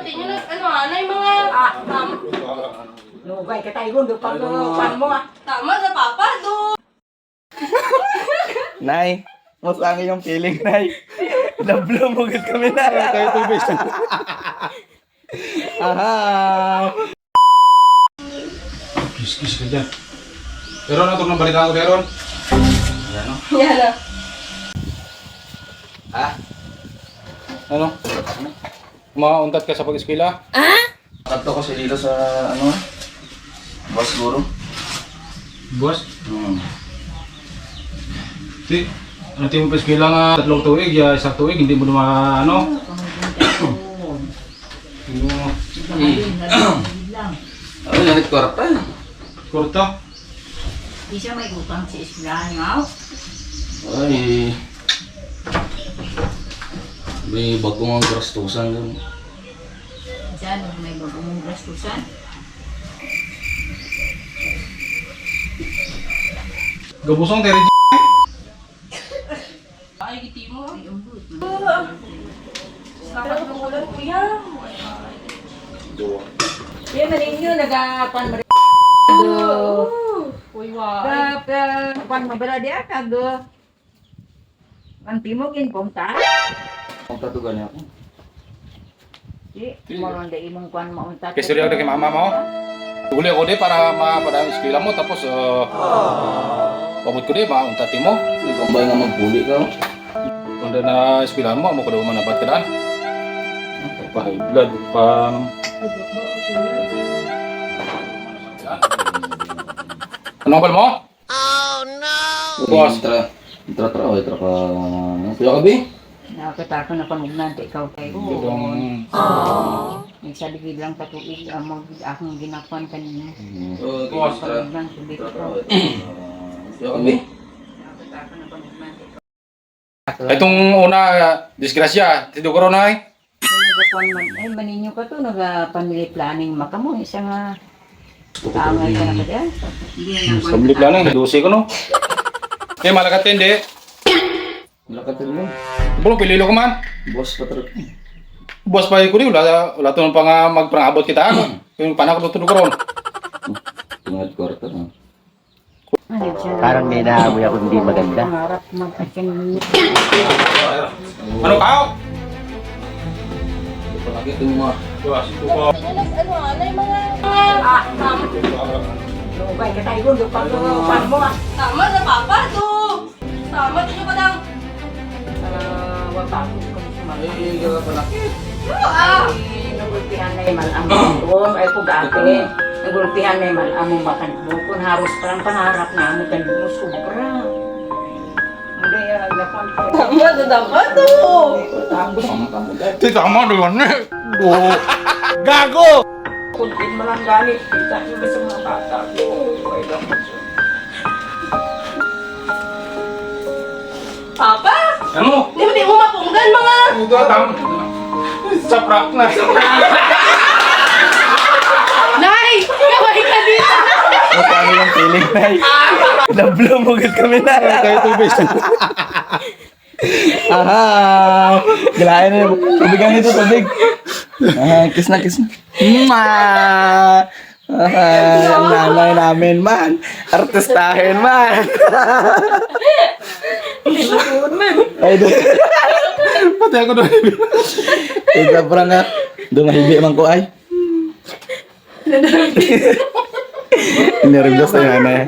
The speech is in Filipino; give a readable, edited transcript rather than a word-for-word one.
pati nyo na, anay mga... Lugay ka tayo doon, pag pan mo ah. Tama na, Papa, do. Nay, mas ang iyong feeling, Nay. Nablo mo gud kami na. Tayo tubig. Aha. Kis ka dyan. Pero ano itong nabalitaan ko, Teron? Ayan o. Yan na. Ha? Ano? Mauntat ka sa pag-eskwela? Kato kasi dito sa bus guro. Boss? Di, natin mo pa-eskwela nga 3 tuig, ya 1 tuig, hindi mo naman Hindi mo... Ano nanit kwarta? Kurta? Di siya may utang sa eskwelahan nga. Ay. May bagong ang gastusan doon. Diyan, may bagong gastusan. Gabusong, Terry. Ay, giti mo. Ay, umbut. Dapat ng ulan, kuya. Yan, maninyo, nagapan mo rin. Uy, wa. Pan mo bala diya, kag ang timogin punta. Ang tatugan niya ako. Di, maron da imong kwan maunta. Kasi rin ako kay mama mo. Uli ako di para mapadang eskwela mo, tapos pabot ko di, mauntati mo. Ikaw nga magpuli ka. Kung na eskwela mo, amo ko daw manabat ka daan. Pa-high blood, pa... Anong bal mo? Boss. Itra ka. Kuya ka, Bi? Nakakatako na pamugnan, ikaw kayo. Itong... Nagsaligid lang katuig, akong ginakuan kanina. Boss. Pamugnan, sulit ko. Kuya ka, Bi? Nakakatako na pamugnan, ikaw. Itong una, disgrasya, tido ko ron ay. Nagakuan man, ay maninyo ka to, nag-family planning makamo, isa nga tangay ka na ka dyan. Sablik lang eh, dusi ko no. Eh, malakat hindi. Malakatin mo. Bulong, pililo ko man. Boss patrot. Boss pa ko rin, wala to pa nga magprangabot kita. Yung panak ko tutulog ko ron. Tungad kwarta na. Parang may naamoy ako hindi maganda. Pangarap mag-asin. Ano ka? Palagi ito mga. Pati nyo na, anay mga... Lugay ka tayo doon, pag pan mo ah. Tama na, Papa, do. Tama, di nyo pa lang. Wapakos ko sa mga. Ay, gala palaki. Nagulpihan na yung malamang doon, ay pugate. Nagulpihan na yung malamang makanmo. Kung haros pa lang pangarap na mo kanimo, sobra. Hindi, naglapan ko. Tama na, dapat, do. Tapos, Tita mo, doon eh. kuntin mo lang galit. Kita nyo ba sa mga bata? Ay, dapat siya. Papa, Ano? di mo mapunggan mga... Ito atam. Saprak na. Nay, kaway ka dito. Mas ang iyong feeling, Nay. Nablo mo gud kami na. Tayo tubig. Aha. Galayan na. Tubigan nito, tubig. Kiss na. Ang nanay namin man. Artistahin man. Ay, Pati ako doon. ito parang nga. Dumahibi man ko ay. Nervous na yan eh.